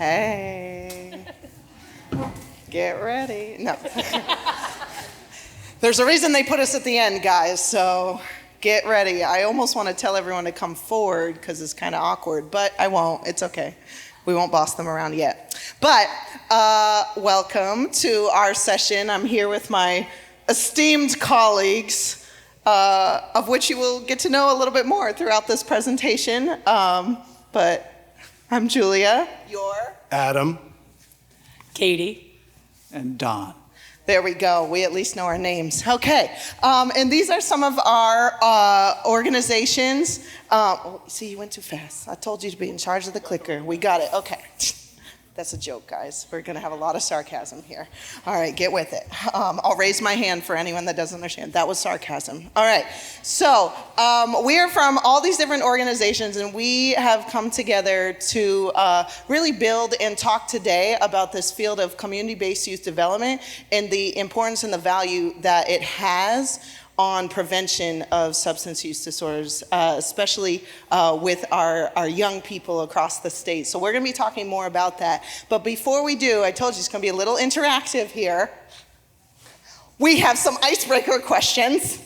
Hey, get ready. No. There's a reason they put us at the end, guys, so get ready. I almost want to tell everyone to come forward because it's kind of awkward, but I won't. It's okay. We won't boss them around yet. But welcome to our session. I'm here with my esteemed colleagues, of which you will get to know a little bit more throughout this presentation. But I'm Julia. You're? Adam. Katie. And Don. There we go. We at least know our names. Okay. And these are some of our organizations. See, you went too fast. I told you to be in charge of the clicker. We got it. Okay. That's a joke, guys. We're going to have a lot of sarcasm here. All right, get with it. I'll raise my hand for anyone that doesn't understand. That was sarcasm. All right. So we are from all these different organizations, and we have come together to really build and talk today about this field of community-based youth development and the importance and the value that it has on prevention of substance use disorders, especially with our young people across the state. So we're going to be talking more about that. But before we do, I told you it's going to be a little interactive here. We have some icebreaker questions,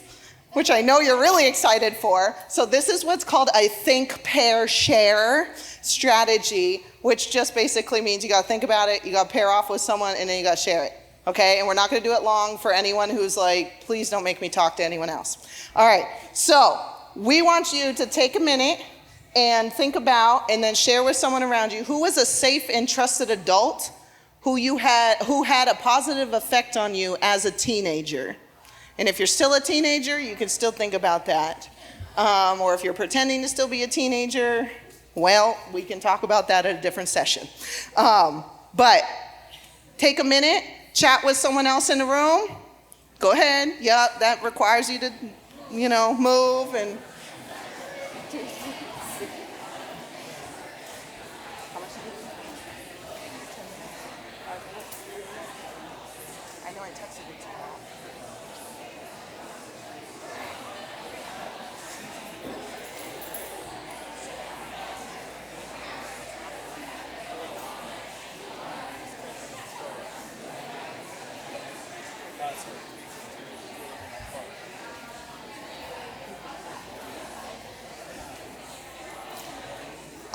which I know you're really excited for. So this is what's called a think, pair, share strategy, which just basically means you got to think about it, you got to pair off with someone, and then you got to share it. Okay, and we're not going to do it long for anyone who's like, please don't make me talk to anyone else. All right, so we want you to take a minute and think about and then share with someone around you who was a safe and trusted adult who had a positive effect on you as a teenager. And if you're still a teenager, you can still think about that. Or if you're pretending to still be a teenager, well, we can talk about that at a different session. But take a minute. Chat with someone else in the room. Go ahead. Yep, that requires you to, move and. I know I texted you.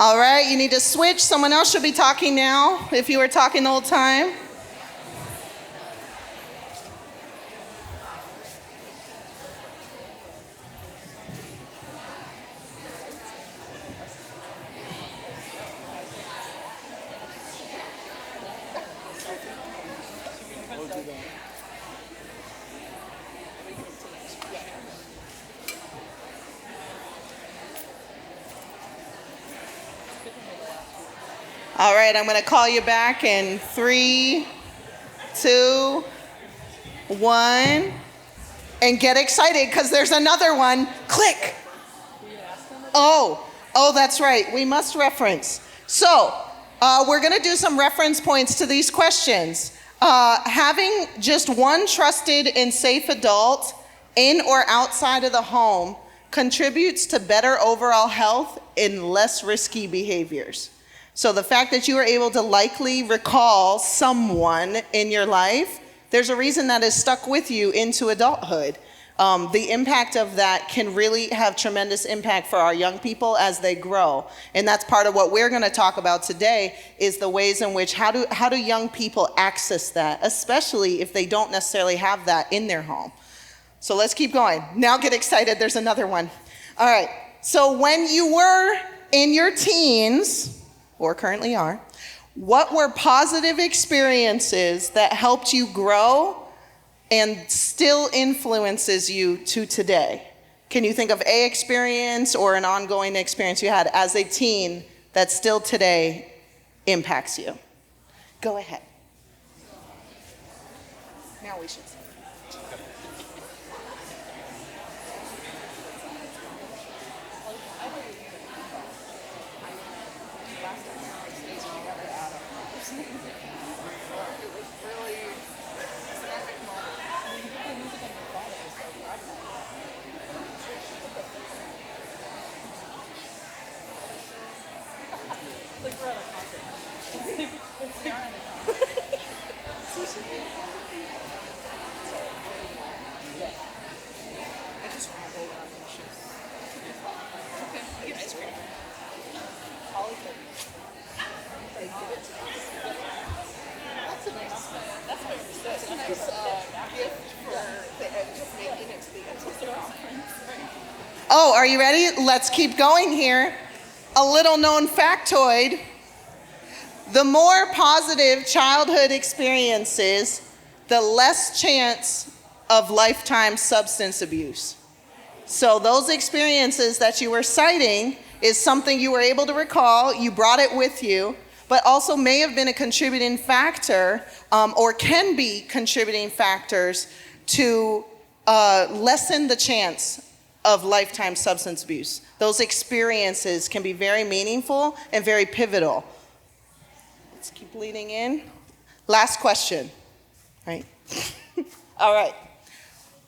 All right, you need to switch. Someone else should be talking now if you were talking the whole time. All right, I'm going to call you back in 3, 2, 1. And get excited because there's another one. Click. Oh, that's right. We must reference. So we're going to do some reference points to these questions. Having just one trusted and safe adult in or outside of the home contributes to better overall health and less risky behaviors. So the fact that you are able to likely recall someone in your life, there's a reason that is stuck with you into adulthood. The impact of that can really have tremendous impact for our young people as they grow. And that's part of what we're going to talk about today is the ways in which how do young people access that, especially if they don't necessarily have that in their home. So let's keep going. Now get excited. There's another one. All right. So when you were in your teens, or currently are, what were positive experiences that helped you grow and still influences you to today? Can you think of an experience or an ongoing experience you had as a teen that still today impacts you? Go ahead. Now we should say. Like we're at a concert. Oh, are you ready? Let's keep going here. A little known factoid. The more positive childhood experiences, the less chance of lifetime substance abuse. So those experiences that you were citing is something you were able to recall, you brought it with you, but also may have been a contributing factor or can be contributing factors to lessen the chance of lifetime substance abuse. Those experiences can be very meaningful and very pivotal. Let's keep leading in. Last question, right? All right.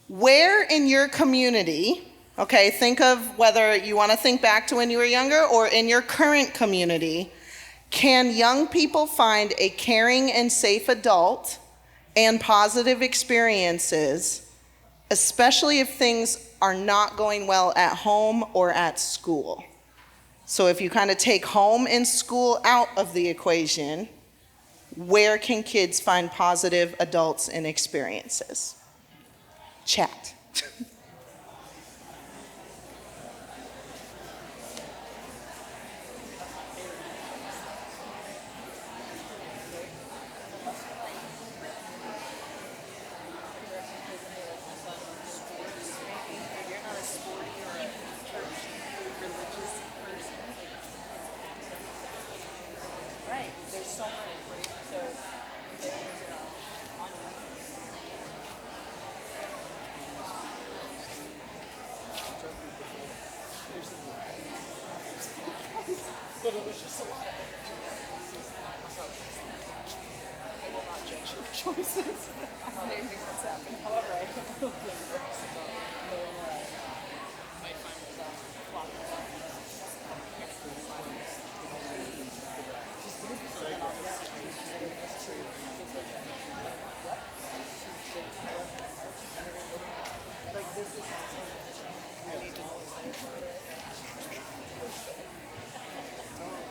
Where in your community, okay, think of whether you want to think back to when you were younger or in your current community, can young people find a caring and safe adult and positive experiences, especially if things are not going well at home or at school? So if you kind of take home and school out of the equation, where can kids find positive adults and experiences? Chat.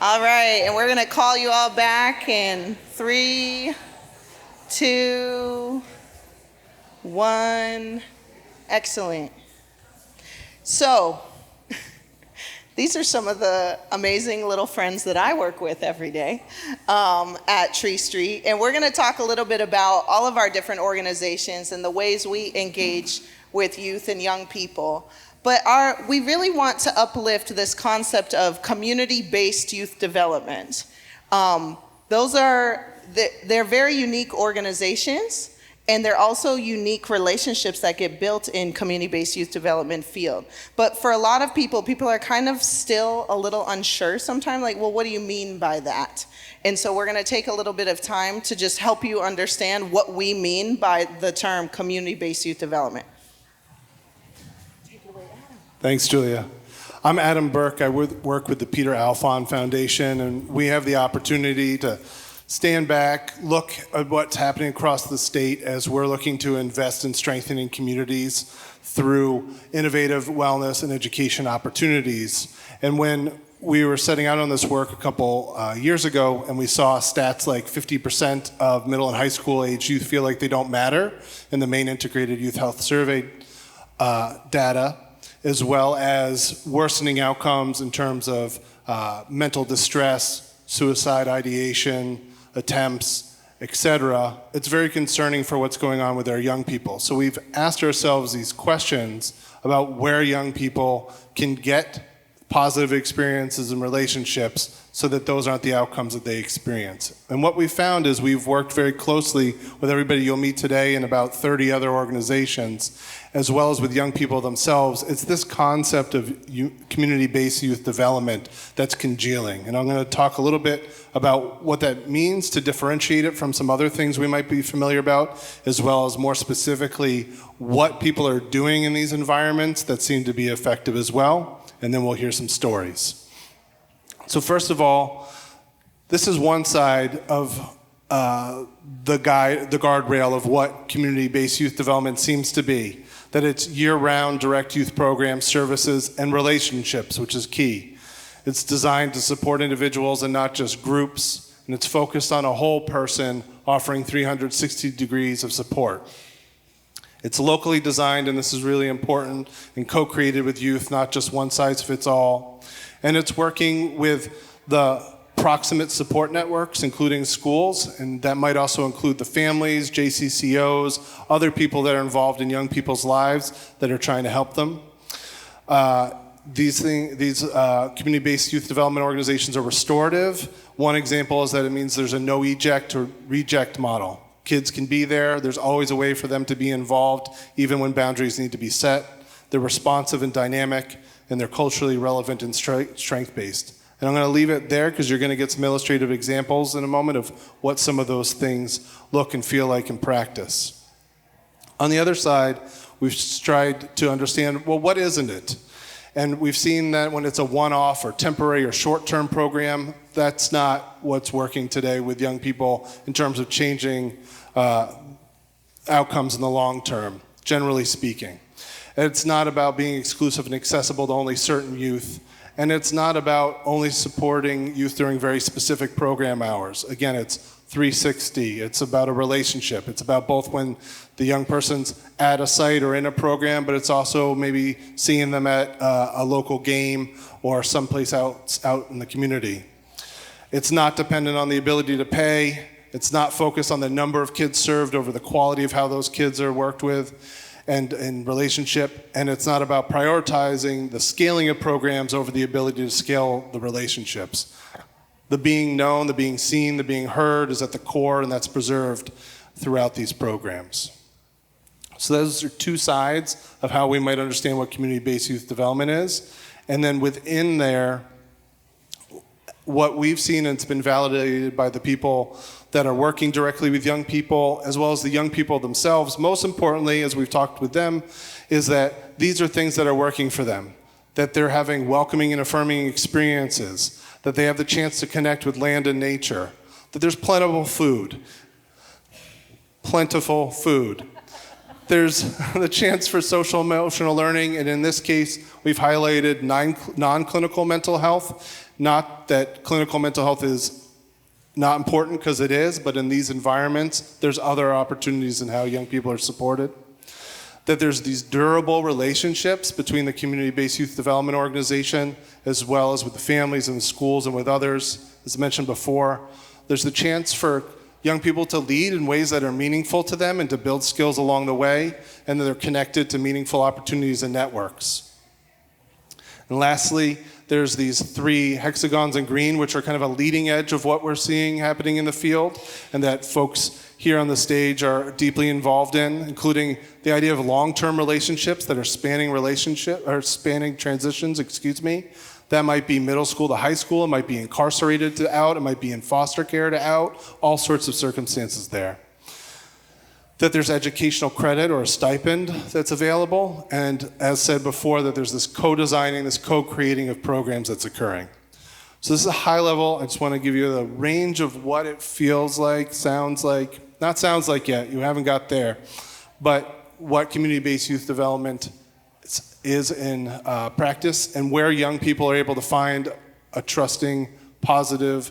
All right, and we're gonna call you all back in 3, 2, 1. Excellent. So, these are some of the amazing little friends that I work with every day at Tree Street. And we're gonna talk a little bit about all of our different organizations and the ways we engage with youth and young people. But we really want to uplift this concept of community-based youth development. They're very unique organizations, and they're also unique relationships that get built in community-based youth development field. But for a lot of people are kind of still a little unsure sometimes, like, well, what do you mean by that? And so we're gonna take a little bit of time to just help you understand what we mean by the term community-based youth development. Thanks, Julia. I'm Adam Burke. I work with the Peter Alfond Foundation, and we have the opportunity to stand back, look at what's happening across the state as we're looking to invest in strengthening communities through innovative wellness and education opportunities. And when we were setting out on this work a couple years ago, and we saw stats like 50% of middle and high school age youth feel like they don't matter in the Maine Integrated Youth Health Survey data, as well as worsening outcomes in terms of mental distress, suicide ideation, attempts, etc. It's very concerning for what's going on with our young people. So we've asked ourselves these questions about where young people can get positive experiences and relationships so that those aren't the outcomes that they experience. And what we found is we've worked very closely with everybody you'll meet today and about 30 other organizations, as well as with young people themselves. It's this concept of community-based youth development that's congealing. And I'm going to talk a little bit about what that means to differentiate it from some other things we might be familiar about, as well as more specifically what people are doing in these environments that seem to be effective as well. And then we'll hear some stories. So first of all, this is one side of the guardrail of what community-based youth development seems to be. That it's year-round direct youth programs, services, and relationships, which is key. It's designed to support individuals and not just groups, and it's focused on a whole person, offering 360 degrees of support. It's locally designed, and this is really important, and co-created with youth, not just one size fits all. And it's working with the proximate support networks, including schools, and that might also include the families, JCCOs, other people that are involved in young people's lives that are trying to help them. These community-based youth development organizations are restorative. One example is that it means there's a no eject or reject model. Kids can be there. There's always a way for them to be involved, even when boundaries need to be set. They're responsive and dynamic, and they're culturally relevant and strength-based. And I'm going to leave it there because you're going to get some illustrative examples in a moment of what some of those things look and feel like in practice. On the other side, we've tried to understand, well, what isn't it? And we've seen that when it's a one-off or temporary or short-term program, that's not what's working today with young people in terms of changing outcomes in the long term, generally speaking. It's not about being exclusive and accessible to only certain youth. And it's not about only supporting youth during very specific program hours. Again, it's 360. It's about a relationship. It's about both when the young person's at a site or in a program, but it's also maybe seeing them at a local game or someplace out in the community. It's not dependent on the ability to pay. It's not focused on the number of kids served over the quality of how those kids are worked with and in relationship. And it's not about prioritizing the scaling of programs over the ability to scale the relationships. The being known, the being seen, the being heard is at the core, and that's preserved throughout these programs. So those are two sides of how we might understand what community-based youth development is. And then within there, what we've seen, and it's been validated by the people that are working directly with young people, as well as the young people themselves, most importantly, as we've talked with them, is that these are things that are working for them, that they're having welcoming and affirming experiences, that they have the chance to connect with land and nature, that there's plentiful food. There's the chance for social emotional learning, and in this case, we've highlighted non-clinical mental health. Not that clinical mental health is not important, because it is, but in these environments, there's other opportunities in how young people are supported. That there's these durable relationships between the community-based youth development organization, as well as with the families and the schools and with others, as mentioned before. There's the chance for young people to lead in ways that are meaningful to them and to build skills along the way, and that they're connected to meaningful opportunities and networks. And lastly, there's these three hexagons in green, which are kind of a leading edge of what we're seeing happening in the field, and that folks here on the stage are deeply involved in, including the idea of long-term relationships that are spanning transitions, That might be middle school to high school, it might be incarcerated to out, it might be in foster care to out, all sorts of circumstances there. That there's educational credit or a stipend that's available, and as said before, that there's this co-designing, this co-creating of programs that's occurring. So this is a high level. I just want to give you the range of what it feels like, sounds like, not sounds like yet, you haven't got there, but what community-based youth development is in practice, and where young people are able to find a trusting, positive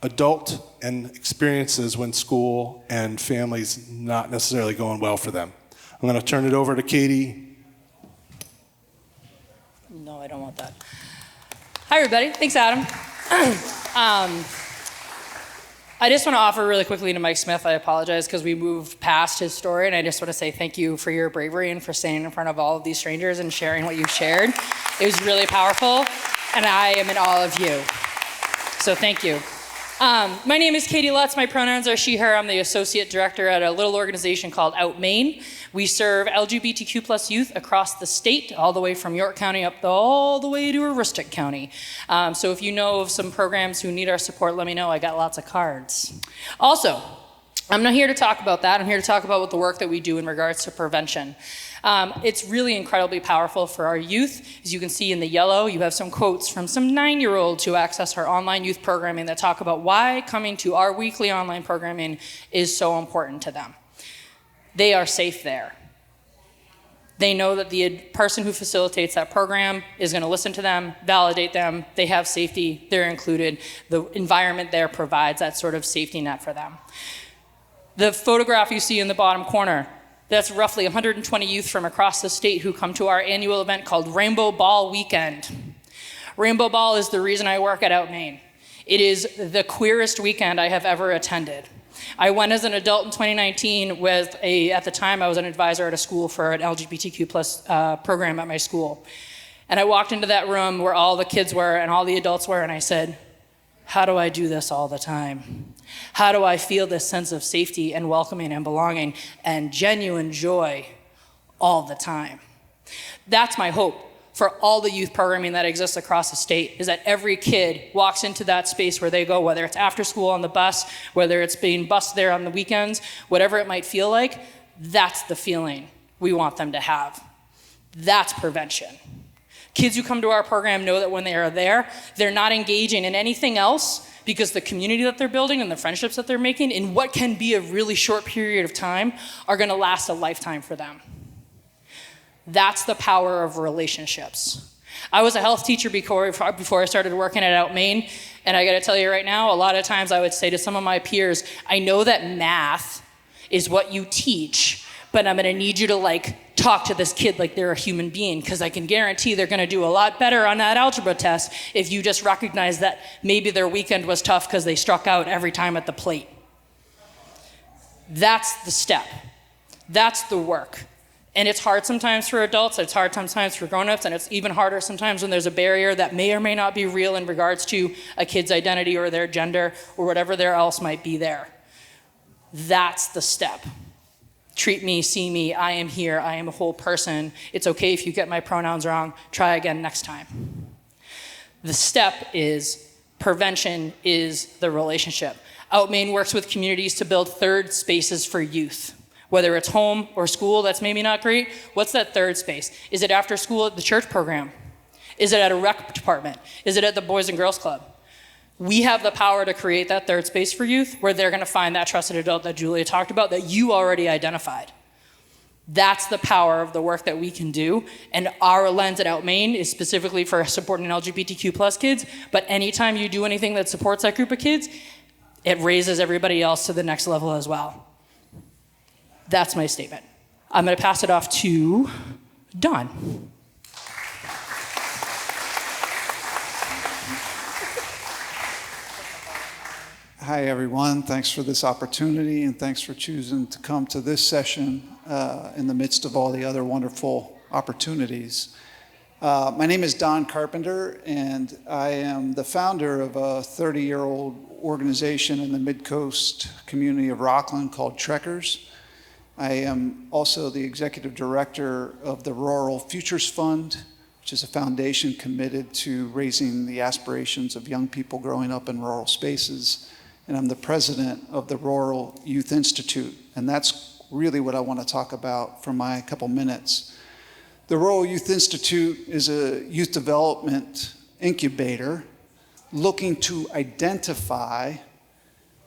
adult and experiences when school and families not necessarily going well for them. I'm going to turn it over to Katie. No, I don't want that. Hi, everybody. Thanks, Adam. I just want to offer really quickly to Mike Smith, I apologize because we moved past his story, and I just want to say thank you for your bravery and for standing in front of all of these strangers and sharing what you shared. It was really powerful, and I am in awe of you. So thank you. My name is Katie Lutz. My pronouns are she, her. I'm the associate director at a little organization called Out Maine. We serve LGBTQ plus youth across the state, all the way from York County all the way to Aroostook County. So if you know of some programs who need our support, let me know. I got lots of cards. Also, I'm not here to talk about that. I'm here to talk about the work that we do in regards to prevention. It's really incredibly powerful for our youth. As you can see in the yellow, you have some quotes from some 9-year-olds who access our online youth programming that talk about why coming to our weekly online programming is so important to them. They are safe there. They know that the person who facilitates that program is going to listen to them, validate them, they have safety, they're included. The environment there provides that sort of safety net for them. The photograph you see in the bottom corner, that's roughly 120 youth from across the state who come to our annual event called Rainbow Ball Weekend. Rainbow Ball is the reason I work at Outmain. It is the queerest weekend I have ever attended. I went as an adult in 2019 with at the time I was an advisor at a school for an LGBTQ plus program at my school. And I walked into that room where all the kids were and all the adults were, and I said, how do I do this all the time? How do I feel this sense of safety and welcoming and belonging and genuine joy all the time? That's my hope for all the youth programming that exists across the state, is that every kid walks into that space where they go, whether it's after school on the bus, whether it's being bused there on the weekends, whatever it might feel like, that's the feeling we want them to have. That's prevention. Kids who come to our program know that when they are there, they're not engaging in anything else because the community that they're building and the friendships that they're making in what can be a really short period of time are gonna last a lifetime for them. That's the power of relationships. I was a health teacher before I started working at Outmain, and I gotta tell you right now, a lot of times I would say to some of my peers, I know that math is what you teach, but I'm gonna need you to talk to this kid like they're a human being, because I can guarantee they're gonna do a lot better on that algebra test if you just recognize that maybe their weekend was tough because they struck out every time at the plate. That's the step. That's the work. And it's hard sometimes for adults, it's hard sometimes for grown-ups, and it's even harder sometimes when there's a barrier that may or may not be real in regards to a kid's identity or their gender or whatever there else might be there. That's the step. Treat me, see me, I am here, I am a whole person. It's okay if you get my pronouns wrong, try again next time. The step is prevention is the relationship. Outmain works with communities to build third spaces for youth. Whether it's home or school, that's maybe not great. What's that third space? Is it after school at the church program? Is it at a rec department? Is it at the Boys and Girls Club? We have the power to create that third space for youth where they're gonna find that trusted adult that Julia talked about that you already identified. That's the power of the work that we can do. And our lens at Outmain is specifically for supporting LGBTQ plus kids, but anytime you do anything that supports that group of kids, it raises everybody else to the next level as well. That's my statement. I'm gonna pass it off to Don. Hi, everyone. Thanks for this opportunity, and thanks for choosing to come to this session in the midst of all the other wonderful opportunities. My name is Don Carpenter, and I am the founder of a 30-year-old organization in the Mid-Coast community of Rockland called Trekkers. I am also the executive director of the Rural Futures Fund, which is a foundation committed to raising the aspirations of young people growing up in rural spaces. And I'm the president of the Rural Youth Institute, and that's really what I want to talk about for my couple minutes. The Rural Youth Institute is a youth development incubator looking to identify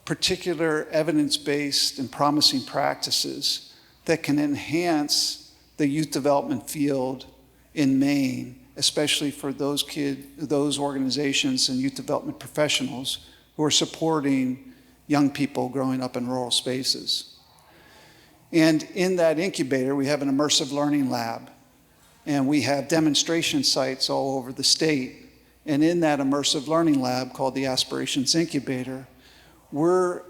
particular evidence-based and promising practices that can enhance the youth development field in Maine, especially for those organizations and youth development professionals who are supporting young people growing up in rural spaces. And in that incubator, we have an immersive learning lab, and we have demonstration sites all over the state. And in that immersive learning lab called the Aspirations Incubator, we're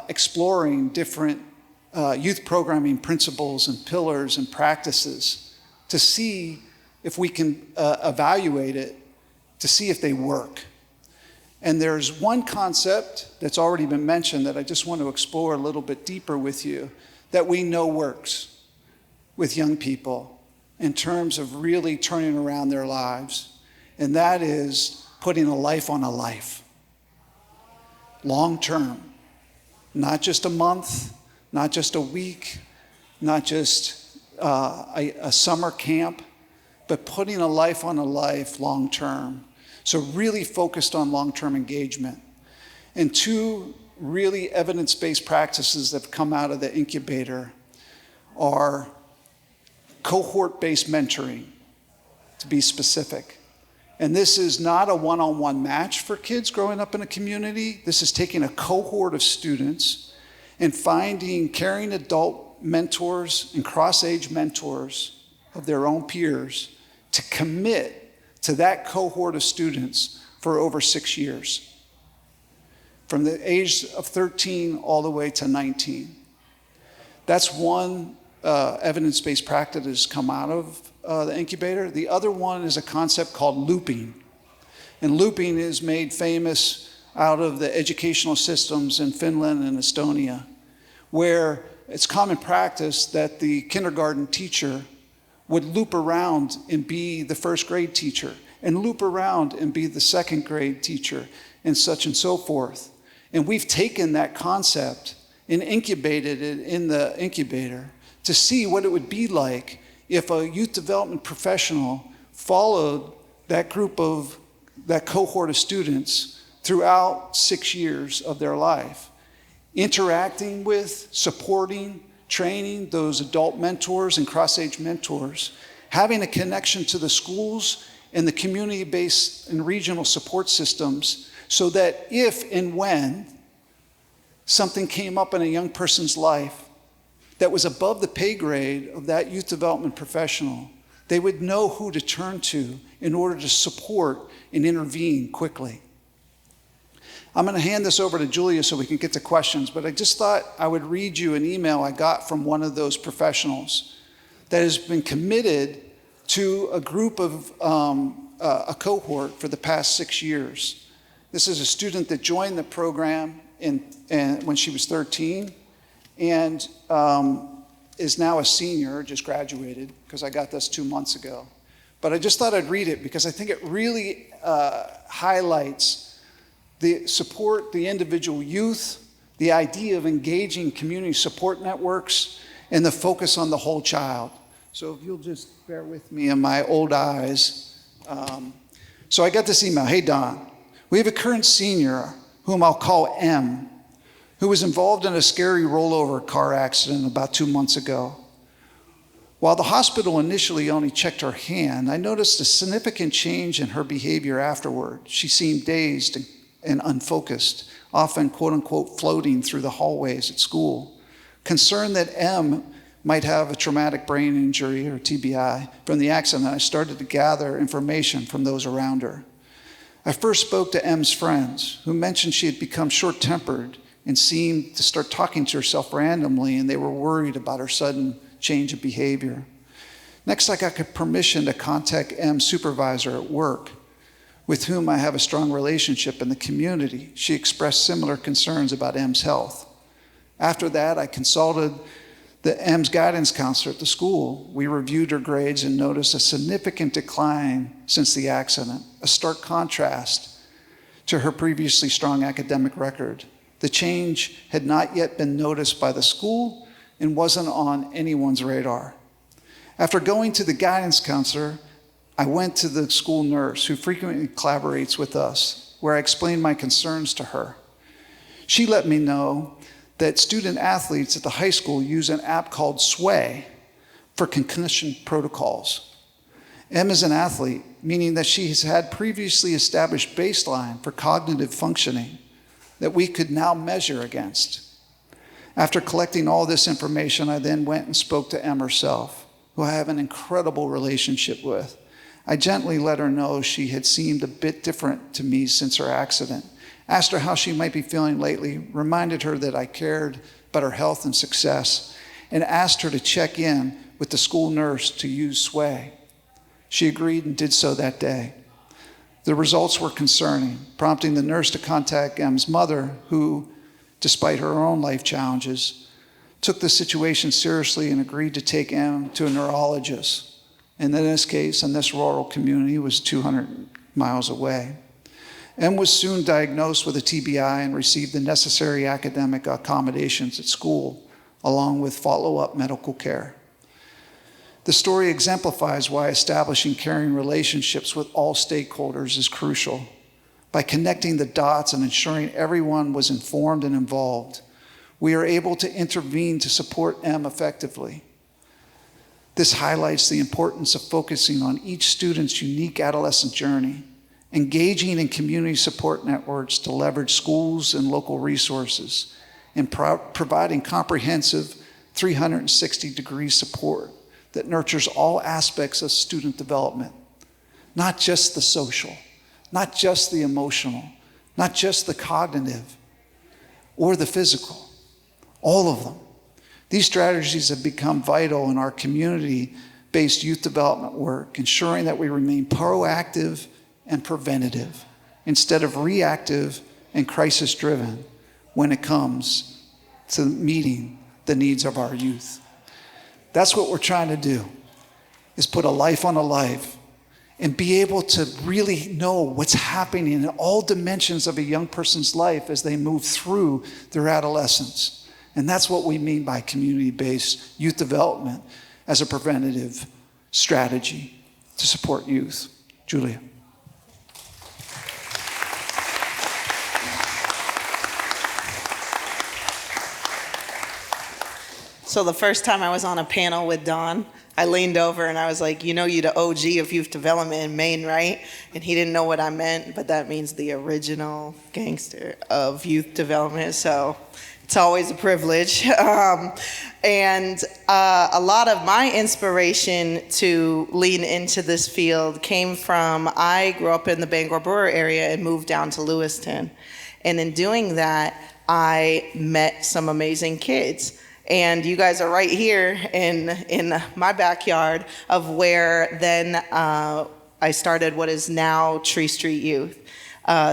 exploring different youth programming principles and pillars and practices to see if we can evaluate it, to see if they work. And there's one concept that's already been mentioned that I just want to explore a little bit deeper with you that we know works with young people in terms of really turning around their lives. And that is putting a life on a life. Long term, not just a month, not just a week, not just a summer camp, but putting a life on a life long term. So really focused on long-term engagement. And two really evidence-based practices that have come out of the incubator are cohort-based mentoring, to be specific. And this is not a one-on-one match for kids growing up in a community. This is taking a cohort of students and finding caring adult mentors and cross-age mentors of their own peers to commit to that cohort of students for over 6 years, from the age of 13 all the way to 19. That's one evidence-based practice that has come out of the incubator. The other one is a concept called looping. And looping is made famous out of the educational systems in Finland and Estonia, where it's common practice that the kindergarten teacher would loop around and be the first grade teacher, and loop around and be the second grade teacher, and such and so forth. And we've taken that concept and incubated it in the incubator to see what it would be like if a youth development professional followed that cohort of students throughout 6 years of their life, interacting with, supporting, training those adult mentors and cross-age mentors, having a connection to the schools and the community-based and regional support systems, so that if and when something came up in a young person's life that was above the pay grade of that youth development professional, they would know who to turn to in order to support and intervene quickly. I'm going to hand this over to Julia so we can get to questions, but I just thought I would read you an email I got from one of those professionals that has been committed to a group of a cohort for the past 6 years. This is a student that joined the program when she was 13 and is now a senior, just graduated, because I got this 2 months ago. But I just thought I'd read it because I think it really highlights the support, the individual youth, the idea of engaging community support networks, and the focus on the whole child. So if you'll just bear with me in my old eyes. So I got this email. Hey, Don, we have a current senior, whom I'll call M, who was involved in a scary rollover car accident about 2 months ago. While the hospital initially only checked her hand, I noticed a significant change in her behavior afterward. She seemed dazed and unfocused, often, quote unquote, floating through the hallways at school. Concerned that M might have a traumatic brain injury, or TBI, from the accident, I started to gather information from those around her. I first spoke to M's friends, who mentioned she had become short-tempered and seemed to start talking to herself randomly, and they were worried about her sudden change of behavior. Next, I got permission to contact M's supervisor at work, with whom I have a strong relationship in the community. She expressed similar concerns about M's health. After that, I consulted the M's guidance counselor at the school. We reviewed her grades and noticed a significant decline since the accident, a stark contrast to her previously strong academic record. The change had not yet been noticed by the school and wasn't on anyone's radar. After going to the guidance counselor, I went to the school nurse, who frequently collaborates with us, where I explained my concerns to her. She let me know that student athletes at the high school use an app called Sway for concussion protocols. M is an athlete, meaning that she has had previously established baseline for cognitive functioning that we could now measure against. After collecting all this information, I then went and spoke to M herself, who I have an incredible relationship with. I gently let her know she had seemed a bit different to me since her accident, asked her how she might be feeling lately, reminded her that I cared about her health and success, and asked her to check in with the school nurse to use Sway. She agreed and did so that day. The results were concerning, prompting the nurse to contact M's mother, who, despite her own life challenges, took the situation seriously and agreed to take M to a neurologist. And in this case, in this rural community, was 200 miles away. M was soon diagnosed with a TBI and received the necessary academic accommodations at school, along with follow-up medical care. The story exemplifies why establishing caring relationships with all stakeholders is crucial. By connecting the dots and ensuring everyone was informed and involved, we are able to intervene to support M effectively. This highlights the importance of focusing on each student's unique adolescent journey, engaging in community support networks to leverage schools and local resources, and providing comprehensive 360-degree support that nurtures all aspects of student development, not just the social, not just the emotional, not just the cognitive or the physical, all of them. These strategies have become vital in our community-based youth development work, ensuring that we remain proactive and preventative instead of reactive and crisis-driven when it comes to meeting the needs of our youth. That's what we're trying to do, is put a life on a life and be able to really know what's happening in all dimensions of a young person's life as they move through their adolescence. And that's what we mean by community-based youth development as a preventative strategy to support youth. Julia. So the first time I was on a panel with Don, I leaned over and I was like, you know, you're the OG of youth development in Maine, right? And he didn't know what I meant, but that means the original gangster of youth development. So it's always a privilege. And a lot of my inspiration to lean into this field came from, I grew up in the Bangor-Brewer area and moved down to Lewiston. And in doing that, I met some amazing kids. And you guys are right here in my backyard of where then I started what is now Tree Street Youth.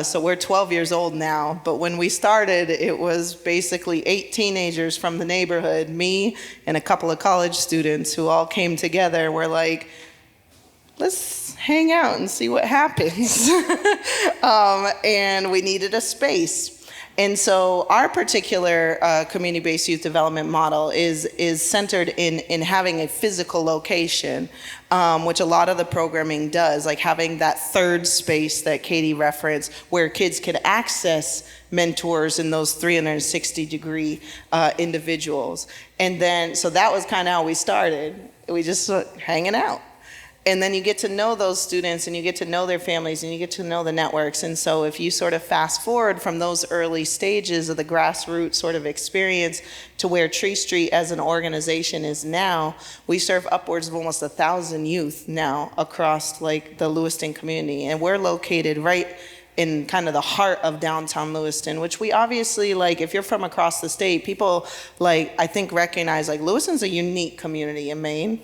So we're 12 years old now, but when we started, it was basically 8 teenagers from the neighborhood, me and a couple of college students who all came together. We're like, let's hang out and see what happens. And we needed a space. And so our particular community-based youth development model is centered in having a physical location, which a lot of the programming does, like having that third space that Katie referenced, where kids can access mentors and those 360-degree individuals. And then, so that was kind of how we started. We just hanging out. And then you get to know those students and you get to know their families and you get to know the networks. And so if you sort of fast forward from those early stages of the grassroots sort of experience to where Tree Street as an organization is now, we serve upwards of almost 1,000 youth now across like the Lewiston community. And we're located right in kind of the heart of downtown Lewiston, which we obviously, like, if you're from across the state, people like, I think recognize like Lewiston's a unique community in Maine.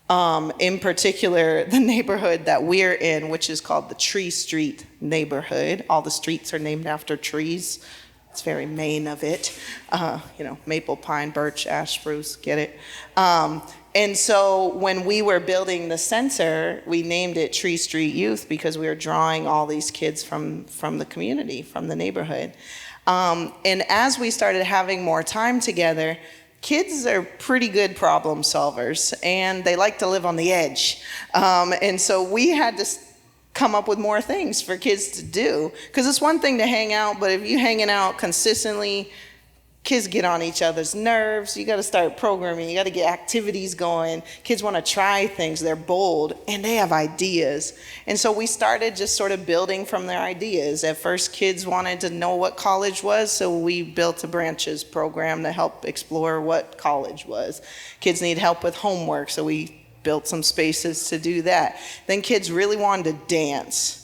In particular, the neighborhood that we're in, which is called the Tree Street neighborhood. All the streets are named after trees. It's very Maine of it. Maple, pine, birch, ash, spruce, get it? And so when we were building the center, we named it Tree Street Youth because we were drawing all these kids from the community, from the neighborhood. And as we started having more time together, kids are pretty good problem solvers, and they like to live on the edge. And so we had to come up with more things for kids to do. Because it's one thing to hang out, but if you're hanging out consistently, kids get on each other's nerves. You got to start programming. You got to get activities going. Kids want to try things. They're bold, and they have ideas. And so we started just sort of building from their ideas. At first, kids wanted to know what college was, so we built a branches program to help explore what college was. Kids need help with homework, so we built some spaces to do that. Then kids really wanted to dance.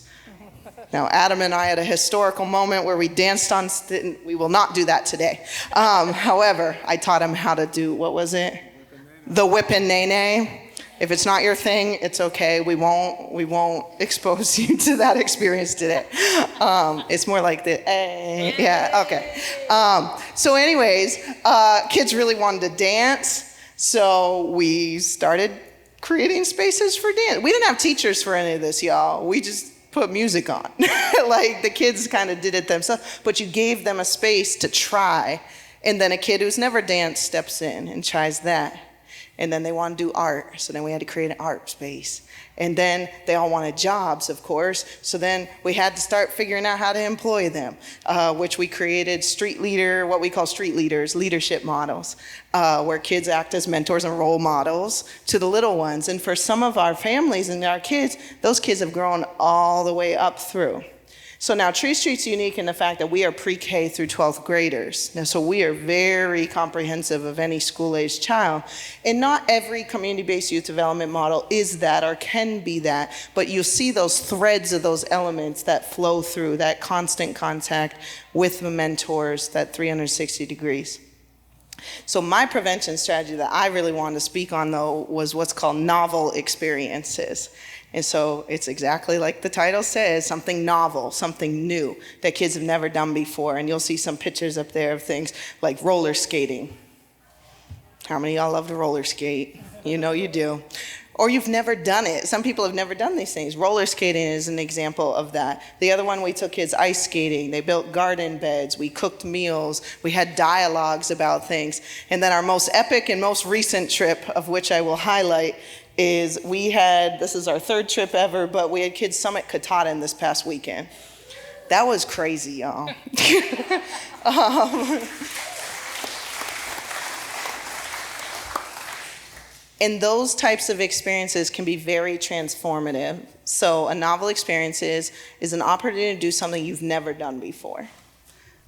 Now, Adam and I had a historical moment where we danced on, we will not do that today. However, I taught him how to do, what was it? The whip and nay-nay. If it's not your thing, it's okay. We won't expose you to that experience today. It's more like the, yeah, okay. So anyways, kids really wanted to dance, so we started creating spaces for dance. We didn't have teachers for any of this, y'all. We just put music on. Like the kids kind of did it themselves, but you gave them a space to try. And then a kid who's never danced steps in and tries that. And then they want to do art, so then we had to create an art space. And then they all wanted jobs, of course, so then we had to start figuring out how to employ them, which we created what we call street leaders, leadership models, where kids act as mentors and role models to the little ones. And for some of our families and our kids, those kids have grown all the way up through. So now Tree Street's unique in the fact that we are pre-K through 12th graders. Now, so we are very comprehensive of any school-aged child. And not every community-based youth development model is that or can be that, but you'll see those threads of those elements that flow through, that constant contact with the mentors, that 360 degrees. So my prevention strategy that I really wanted to speak on, though, was what's called novel experiences. And so it's exactly like the title says, something novel, something new that kids have never done before. And you'll see some pictures up there of things like roller skating. How many of y'all love to roller skate? You know you do. Or you've never done it. Some people have never done these things. Roller skating is an example of that. The other one, we took kids ice skating. They built garden beds. We cooked meals. We had dialogues about things. And then our most epic and most recent trip, of which I will highlight, is this is our third trip ever, but we had kids summit Katahdin this past weekend. That was crazy, y'all. And those types of experiences can be very transformative. So a novel experience is an opportunity to do something you've never done before.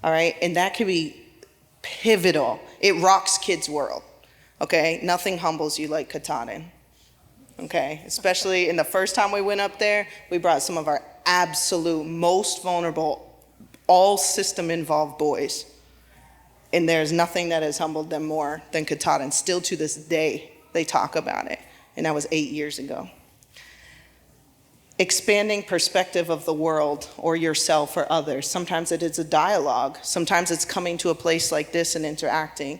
All right, and that can be pivotal. It rocks kids' world, okay? Nothing humbles you like Katahdin. Okay, especially in the first time we went up there, we brought some of our absolute most vulnerable, all system involved boys. And there's nothing that has humbled them more than Katahdin. Still to this day, they talk about it. And that was 8 years ago. Expanding perspective of the world or yourself or others. Sometimes it is a dialogue. Sometimes it's coming to a place like this and interacting.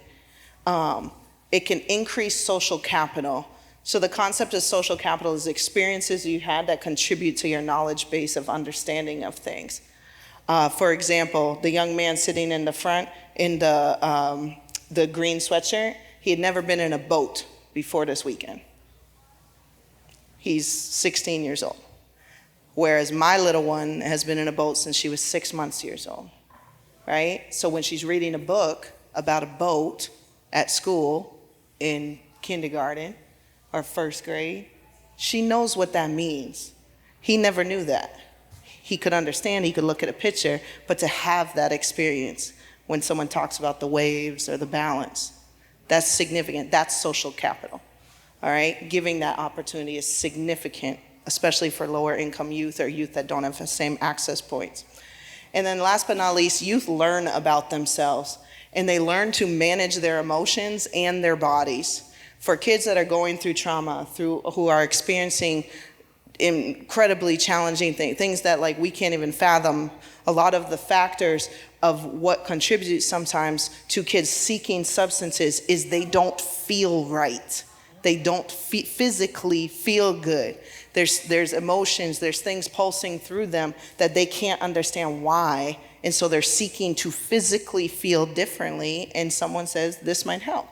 It can increase social capital. So the concept of social capital is experiences you had that contribute to your knowledge base of understanding of things. For example, the young man sitting in the front in the green sweatshirt, he had never been in a boat before this weekend. He's 16 years old. Whereas my little one has been in a boat since she was 6 months years old, right? So when she's reading a book about a boat at school in kindergarten, or first grade, she knows what that means. He never knew that. He could understand, he could look at a picture, but to have that experience when someone talks about the waves or the balance, that's significant. That's social capital, all right? Giving that opportunity is significant, especially for lower income youth or youth that don't have the same access points. And then last but not least, youth learn about themselves, and they learn to manage their emotions and their bodies. For kids that are going through trauma, who are experiencing incredibly challenging things that like we can't even fathom, a lot of the factors of what contributes sometimes to kids seeking substances is they don't feel right. They don't physically feel good. There's emotions, there's things pulsing through them that they can't understand why, and so they're seeking to physically feel differently, and someone says, this might help.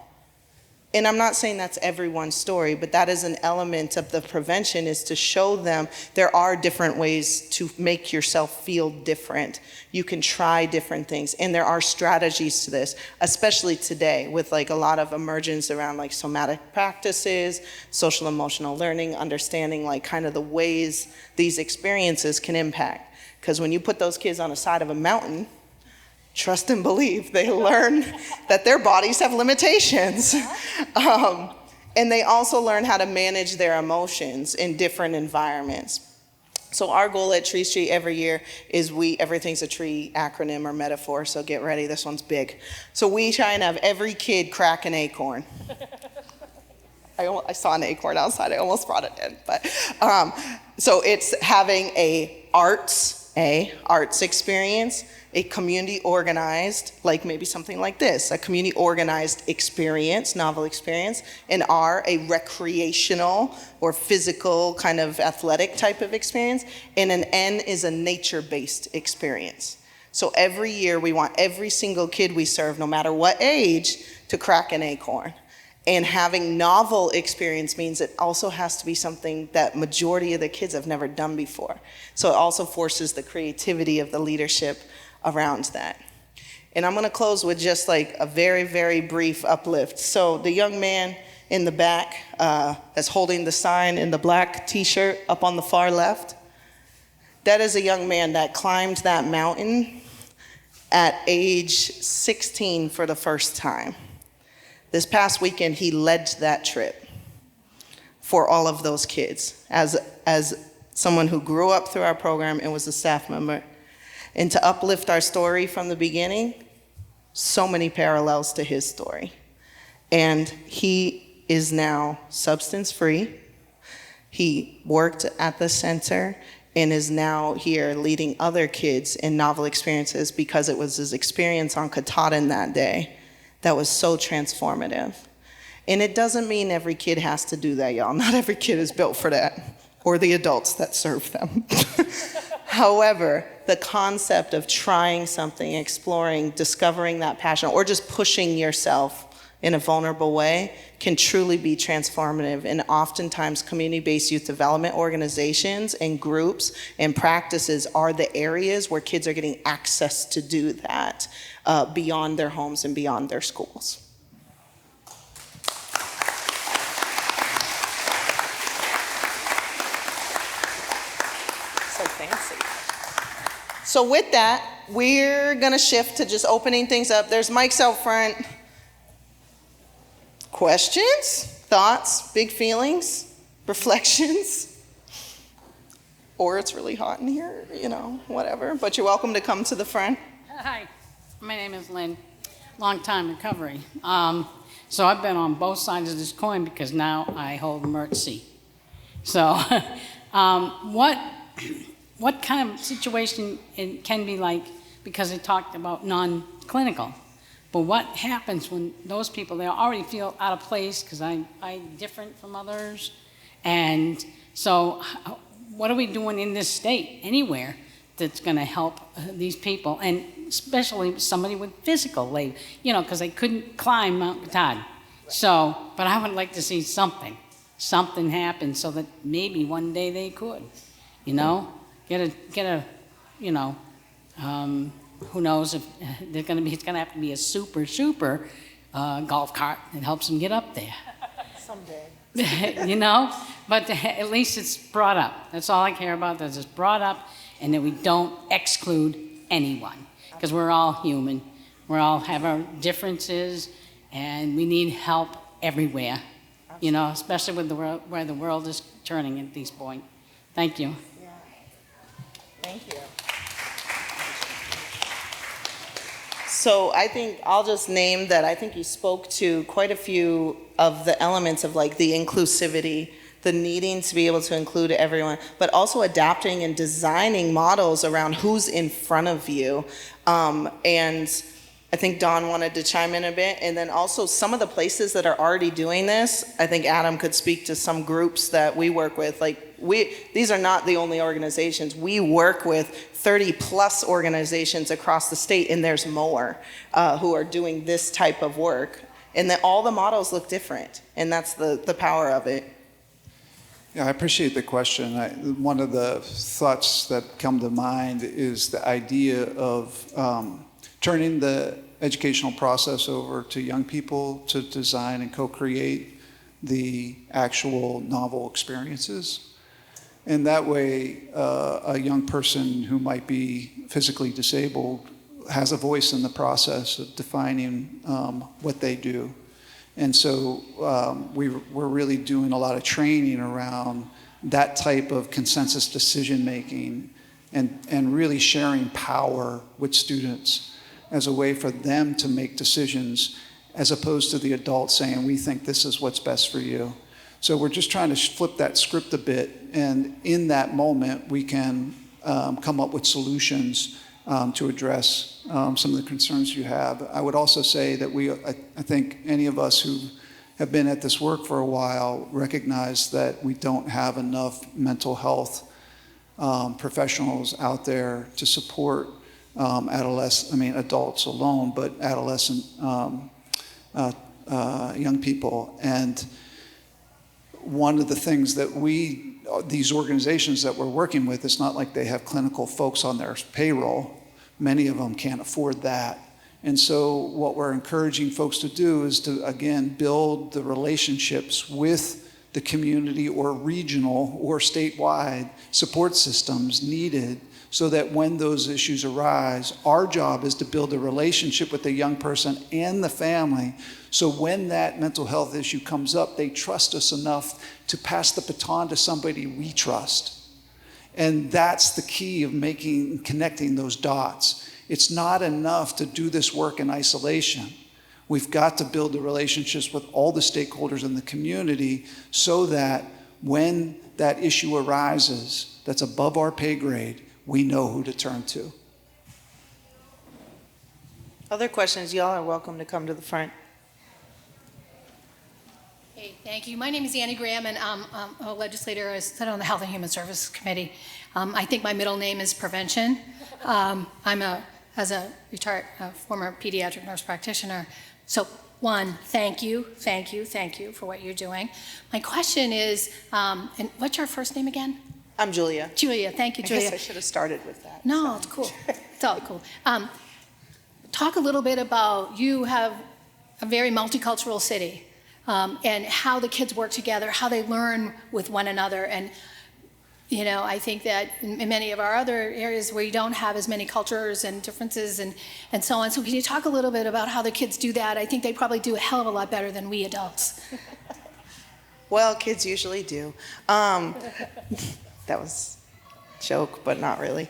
And I'm not saying that's everyone's story, but that is an element of the prevention, is to show them there are different ways to make yourself feel different. You can try different things, and there are strategies to this, especially today with like a lot of emergence around like somatic practices, social emotional learning, understanding like kind of the ways these experiences can impact. Because when you put those kids on the side of a mountain, trust and believe, they learn that their bodies have limitations. And they also learn how to manage their emotions in different environments. So our goal at Tree Street every year is everything's a tree acronym or metaphor, so get ready, this one's big. So we try and have every kid crack an acorn. I saw an acorn outside, I almost brought it in. But so it's having a arts experience, a community organized, like maybe something like this, a community organized experience, novel experience, an R, a recreational or physical kind of athletic type of experience, and an N is a nature-based experience. So every year we want every single kid we serve, no matter what age, to crack an acorn. And having novel experience means it also has to be something that majority of the kids have never done before. So it also forces the creativity of the leadership around that. And I'm gonna close with just like a very, very brief uplift. So the young man in the back that's holding the sign in the black t-shirt up on the far left, that is a young man that climbed that mountain at age 16 for the first time. This past weekend, he led that trip for all of those kids as someone who grew up through our program and was a staff member. And to uplift our story from the beginning, so many parallels to his story. And he is now substance-free. He worked at the center and is now here leading other kids in novel experiences because it was his experience on Katahdin that day that was so transformative. And it doesn't mean every kid has to do that, y'all. Not every kid is built for that, or the adults that serve them. However, the concept of trying something, exploring, discovering that passion, or just pushing yourself in a vulnerable way can truly be transformative. And oftentimes community-based youth development organizations and groups and practices are the areas where kids are getting access to do that beyond their homes and beyond their schools. So fancy. So with that, we're gonna shift to just opening things up. There's mics out front. Questions, thoughts, big feelings, reflections, or it's really hot in here, you know, whatever. But you're welcome to come to the front. Hi, my name is Lynn, long time recovery. So I've been on both sides of this coin because now I hold emergency. So what kind of situation it can be like, because it talked about non-clinical, but what happens when those people, they already feel out of place because I'm different from others, and so what are we doing in this state, anywhere, that's going to help these people, and especially somebody with physical labor, you know, because they couldn't climb Mount Katahdin. So, but I would like to see something happen so that maybe one day they could, you know, get a, you know, who knows if it's going to have to be a super golf cart that helps them get up there. Someday. You know, but at least it's brought up. That's all I care about, that it's brought up and that we don't exclude anyone, because we're all human. We all have our differences and we need help everywhere, you know, especially with where the world is turning at this point. Thank you. Yeah. Thank you. So I think I'll just name that I think you spoke to quite a few of the elements of like the inclusivity, the needing to be able to include everyone, but also adapting and designing models around who's in front of you. And I think Dawn wanted to chime in a bit, and then also some of the places that are already doing this. I think Adam could speak to some groups that we work with. Like these are not the only organizations. We work with 30 plus organizations across the state, and there's more who are doing this type of work. And that all the models look different, and that's the power of it. Yeah, I appreciate the question. One of the thoughts that come to mind is the idea of turning the educational process over to young people to design and co-create the actual novel experiences. And that way, a young person who might be physically disabled has a voice in the process of defining what they do. And so we're really doing a lot of training around that type of consensus decision-making and really sharing power with students as a way for them to make decisions, as opposed to the adults saying, we think this is what's best for you. So we're just trying to flip that script a bit, and in that moment, we can come up with solutions to address some of the concerns you have. I would also say that I think any of us who have been at this work for a while recognize that we don't have enough mental health professionals out there to support adults alone, but adolescent young people. And one of the things that these organizations that we're working with, it's not like they have clinical folks on their payroll. Many of them can't afford that. And so what we're encouraging folks to do is to, again, build the relationships with the community or regional or statewide support systems needed so that when those issues arise, our job is to build a relationship with the young person and the family, so when that mental health issue comes up, they trust us enough to pass the baton to somebody we trust. And that's the key of connecting those dots. It's not enough to do this work in isolation. We've got to build the relationships with all the stakeholders in the community so that when that issue arises that's above our pay grade, we know who to turn to. Other questions, y'all are welcome to come to the front. Hey, thank you. My name is Annie Graham, and I'm a legislator. I sit on the Health and Human Services Committee. I think my middle name is Prevention. As a retired former pediatric nurse practitioner. So one, thank you for what you're doing. My question is, and what's your first name again? I'm Julia. Julia, thank you, Julia. I guess I should have started with that. No, it's cool. It's all cool. Talk a little bit about, you have a very multicultural city, and how the kids work together, how they learn with one another. And you know, I think that in many of our other areas where you don't have as many cultures and differences and so on. So can you talk a little bit about how the kids do that? I think they probably do a hell of a lot better than we adults. Well, kids usually do. That was a joke, but not really.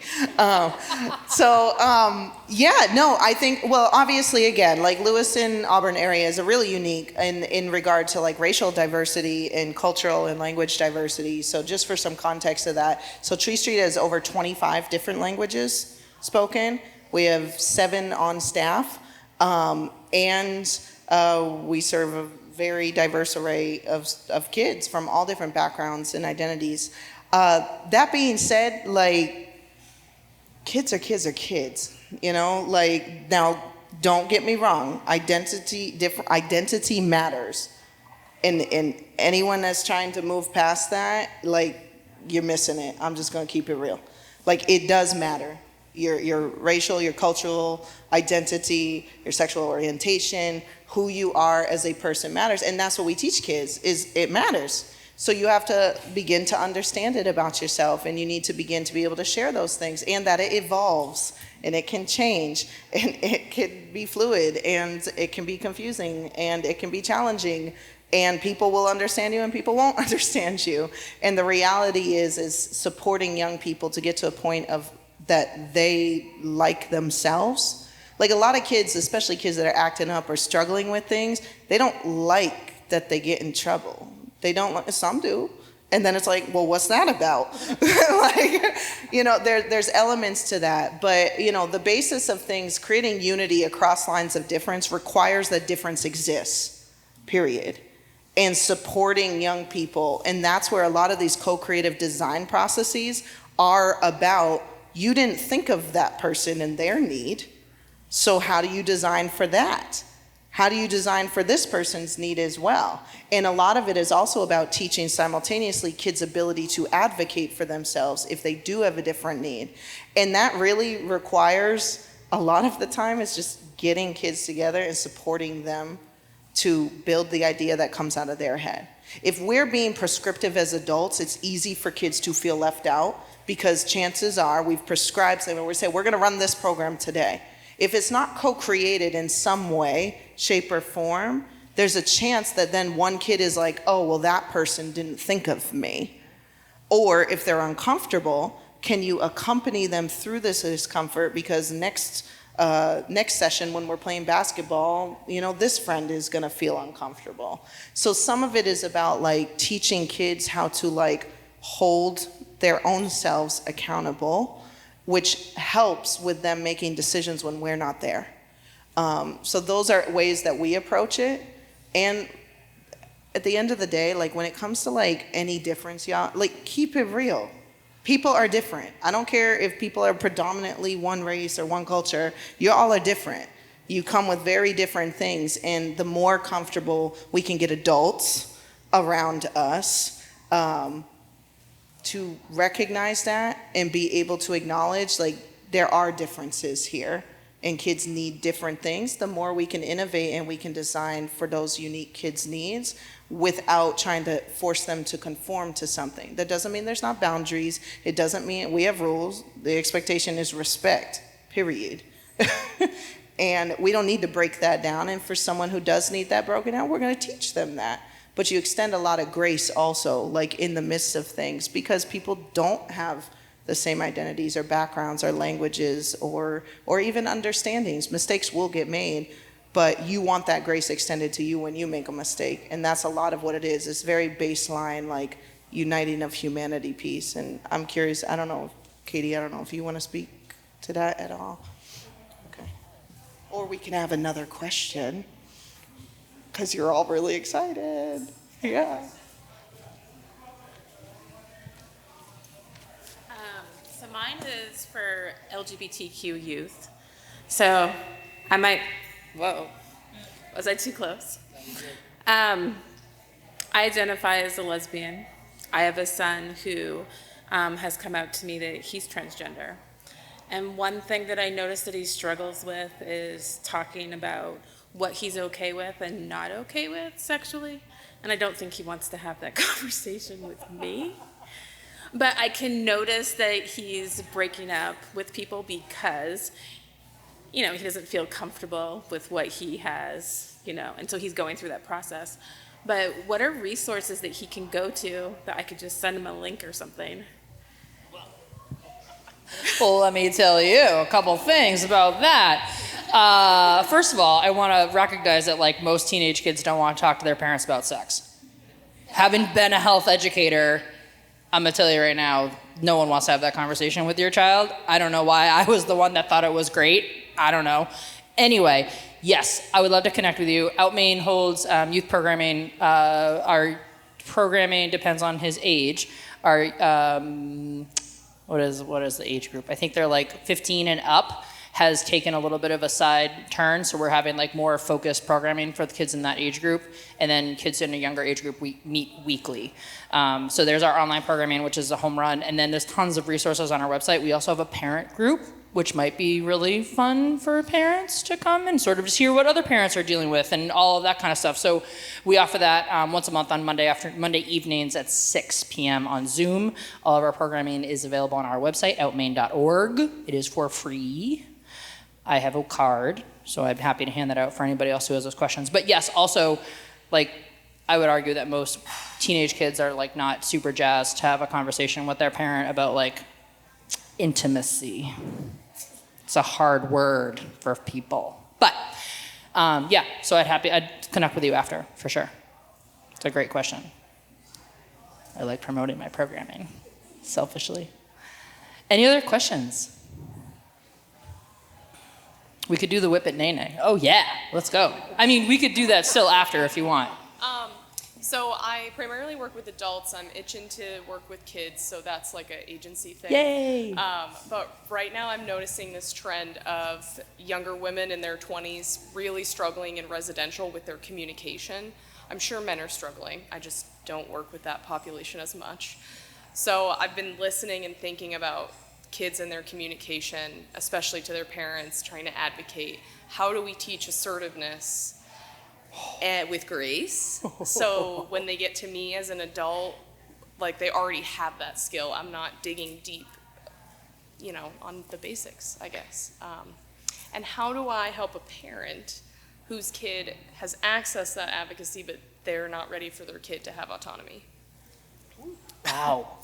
I think, well, obviously, again, like Lewiston, Auburn area is a really unique in regard to like racial diversity and cultural and language diversity. So just for some context of that, so Tree Street has over 25 different languages spoken. We have 7 on staff, and we serve a very diverse array of kids from all different backgrounds and identities. That being said, like, kids are kids, you know? Like, now, don't get me wrong, identity matters. And anyone that's trying to move past that, like, you're missing it. I'm just gonna keep it real. Like, it does matter. Your racial, your cultural identity, your sexual orientation, who you are as a person matters. And that's what we teach kids, is it matters. So you have to begin to understand it about yourself, and you need to begin to be able to share those things, and that it evolves, and it can change, and it can be fluid, and it can be confusing, and it can be challenging, and people will understand you and people won't understand you. And the reality is supporting young people to get to a point of that they like themselves. Like, a lot of kids, especially kids that are acting up or struggling with things, they don't like that they get in trouble. They don't, some do. And then it's like, well, what's that about? Like, you know, there's elements to that. But, you know, the basis of things, creating unity across lines of difference requires that difference exists, period. And supporting young people. And that's where a lot of these co-creative design processes are about. You didn't think of that person and their need. So how do you design for that? How do you design for this person's need as well? And a lot of it is also about teaching simultaneously kids' ability to advocate for themselves if they do have a different need. And that really requires, a lot of the time, is just getting kids together and supporting them to build the idea that comes out of their head. If we're being prescriptive as adults, it's easy for kids to feel left out, because chances are we've prescribed something. We say, we're gonna run this program today. If it's not co-created in some way, shape, or form, there's a chance that then one kid is like, oh, well, that person didn't think of me. Or if they're uncomfortable, can you accompany them through this discomfort? Because next session when we're playing basketball, you know, this friend is gonna feel uncomfortable. So some of it is about like teaching kids how to like hold their own selves accountable, which helps with them making decisions when we're not there. So those are ways that we approach it. And at the end of the day, like when it comes to like any difference, y'all, like keep it real. People are different. I don't care if people are predominantly one race or one culture, you all are different. You come with very different things, and the more comfortable we can get adults around us to recognize that and be able to acknowledge, like, there are differences here and kids need different things, the more we can innovate and we can design for those unique kids' needs without trying to force them to conform to something. That doesn't mean there's not boundaries. It doesn't mean we have rules. The expectation is respect, period. And we don't need to break that down. And for someone who does need that broken down, we're going to teach them that. But you extend a lot of grace also, like in the midst of things, because people don't have the same identities or backgrounds or languages or even understandings. Mistakes will get made, but you want that grace extended to you when you make a mistake. And that's a lot of what it is. It's very baseline, like, uniting of humanity piece. And I'm curious, I don't know, Katie, I don't know if you want to speak to that at all. Okay. Or we can have another question, because you're all really excited. Yeah. So mine is for LGBTQ youth. So I might, whoa, was I too close? I identify as a lesbian. I have a son who has come out to me that he's transgender. And one thing that I noticed that he struggles with is talking about what he's okay with and not okay with sexually. And I don't think he wants to have that conversation with me. But I can notice that he's breaking up with people because, he doesn't feel comfortable with what he has, and so he's going through that process. But what are resources that he can go to that I could just send him a link or something? Well, let me tell you a couple things about that. First of all, I want to recognize that, like, most teenage kids don't want to talk to their parents about sex. Having been a health educator, I'm going to tell you right now, no one wants to have that conversation with your child. I don't know why. I was the one that thought it was great. I don't know. Anyway, yes, I would love to connect with you. Outmain holds youth programming. Our programming depends on his age. Our what is the age group? I think they're like 15 and up. Has taken a little bit of a side turn, so we're having like more focused programming for the kids in that age group, and then kids in a younger age group we meet weekly. So there's our online programming, which is a home run, and then there's tons of resources on our website. We also have a parent group, which might be really fun for parents to come and sort of just hear what other parents are dealing with and all of that kind of stuff. So we offer that once a month on Monday evenings at 6 p.m. on Zoom. All of our programming is available on our website, outmain.org. It is for free. I have a card, so I'm happy to hand that out for anybody else who has those questions. But yes, also, like, I would argue that most teenage kids are, like, not super jazzed to have a conversation with their parent about, like, intimacy. It's a hard word for people. But, yeah, so I'd connect with you after, for sure. It's a great question. I like promoting my programming, selfishly. Any other questions? We could do the whip it nay nay. Oh yeah, let's go. I mean, we could do that still after if you want. So I primarily work with adults. I'm itching to work with kids, so that's like an agency thing. Yay! But right now I'm noticing this trend of younger women in their 20s really struggling in residential with their communication. I'm sure men are struggling. I just don't work with that population as much. So I've been listening and thinking about kids and their communication, especially to their parents, trying to advocate. How do we teach assertiveness with grace? So when they get to me as an adult, like, they already have that skill. I'm not digging deep, on the basics, I guess. And how do I help a parent whose kid has accessed that advocacy, but they're not ready for their kid to have autonomy? Wow.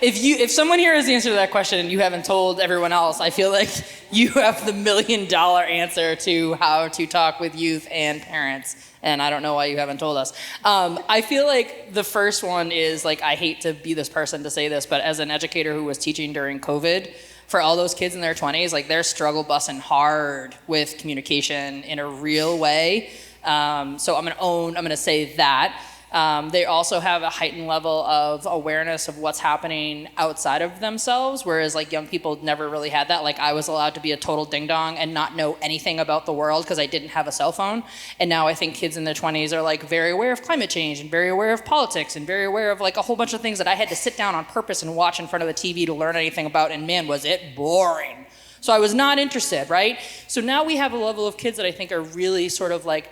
If someone here has the answer to that question and you haven't told everyone else, I feel like you have the $1 million answer to how to talk with youth and parents, and I don't know why you haven't told us. I feel like the first one is, like, I hate to be this person to say this, but as an educator who was teaching during COVID, for all those kids in their 20s, like, they're struggle bussing hard with communication in a real way. So I'm gonna say that. They also have a heightened level of awareness of what's happening outside of themselves, whereas like young people never really had that. Like I was allowed to be a total ding dong and not know anything about the world because I didn't have a cell phone. And now I think kids in their 20s are like very aware of climate change and very aware of politics and very aware of like a whole bunch of things that I had to sit down on purpose and watch in front of the TV to learn anything about. And man, was it boring. So I was not interested, right? So now we have a level of kids that I think are really sort of like,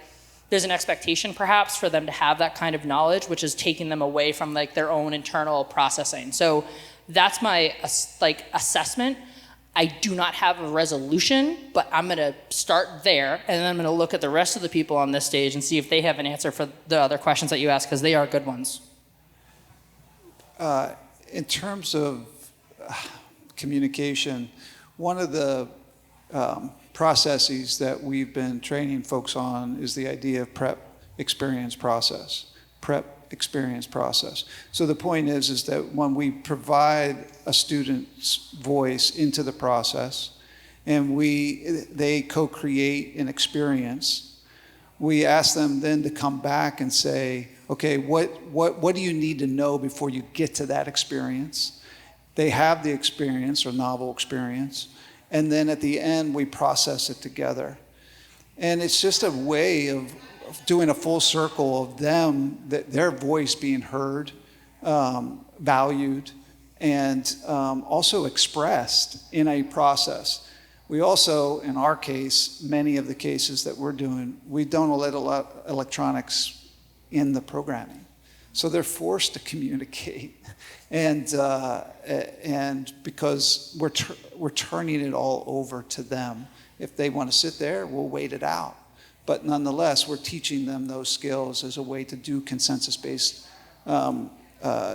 there's an expectation perhaps for them to have that kind of knowledge, which is taking them away from like their own internal processing. So that's my like assessment. I do not have a resolution, but I'm gonna start there, and then I'm gonna look at the rest of the people on this stage and see if they have an answer for the other questions that you asked, because they are good ones. In terms of communication, one of the processes that we've been training folks on is the idea of prep, experience, process. Prep, experience, process. So the point is that when we provide a student's voice into the process and they co-create an experience, we ask them then to come back and say, okay, what do you need to know before you get to that experience? They have the experience or novel experience. And then at the end, we process it together. And it's just a way of doing a full circle of them, their voice being heard, valued, and also expressed in a process. We also, in our case, many of the cases that we're doing, we don't let electronics in the programming. So they're forced to communicate. And because we're turning it all over to them. If they want to sit there, we'll wait it out. But nonetheless, we're teaching them those skills as a way to do consensus-based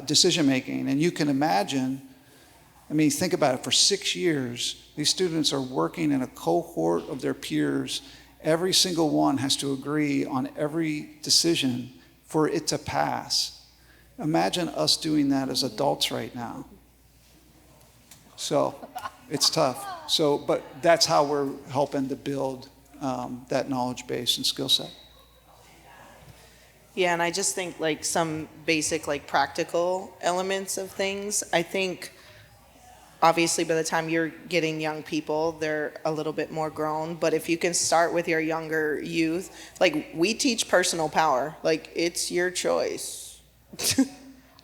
decision making. And you can imagine, I mean, think about it, for 6 years, these students are working in a cohort of their peers. Every single one has to agree on every decision for it to pass. Imagine us doing that as adults right now. So it's tough. So, but that's how we're helping to build that knowledge base and skill set. Yeah, and I just think like some basic like practical elements of things. I think obviously by the time you're getting young people, they're a little bit more grown. But if you can start with your younger youth, like we teach personal power, like it's your choice.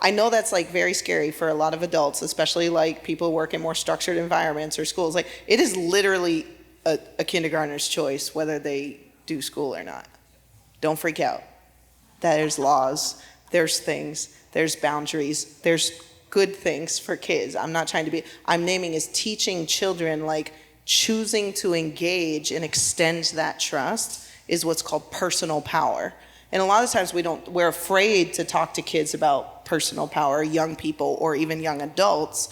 I know that's like very scary for a lot of adults, especially like people who work in more structured environments or schools. Like it is literally a kindergartner's choice whether they do school or not. Don't freak out. There's laws, there's things, there's boundaries, there's good things for kids. I'm naming as teaching children, like choosing to engage and extend that trust is what's called personal power. And a lot of times we're afraid to talk to kids about personal power, young people or even young adults,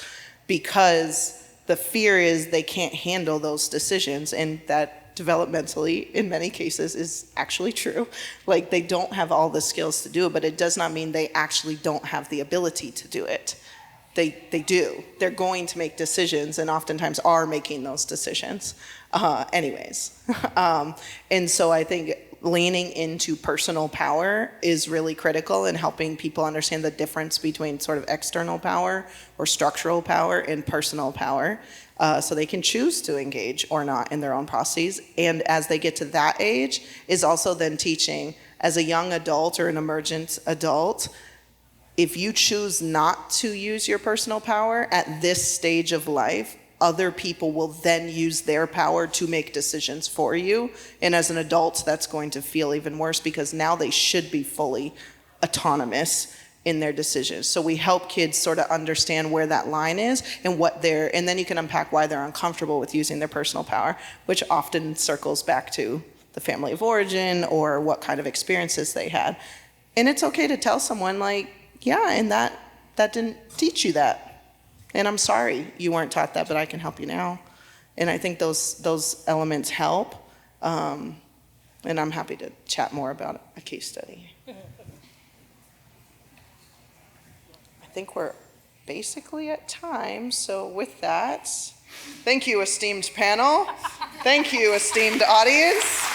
because the fear is they can't handle those decisions, and that developmentally, in many cases, is actually true. Like they don't have all the skills to do it, but it does not mean they actually don't have the ability to do it. They do. They're going to make decisions and oftentimes are making those decisions anyways. And so I think leaning into personal power is really critical in helping people understand the difference between sort of external power or structural power and personal power, so they can choose to engage or not in their own processes. And as they get to that age, is also then teaching as a young adult or an emergent adult, if you choose not to use your personal power at this stage of life, other people will then use their power to make decisions for you. And as an adult, that's going to feel even worse because now they should be fully autonomous in their decisions. So we help kids sort of understand where that line is and and then you can unpack why they're uncomfortable with using their personal power, which often circles back to the family of origin or what kind of experiences they had. And it's okay to tell someone like, yeah, and that didn't teach you that. And I'm sorry you weren't taught that, but I can help you now. And I think those elements help. And I'm happy to chat more about a case study. I think we're basically at time. So with that, thank you, esteemed panel. Thank you, esteemed audience.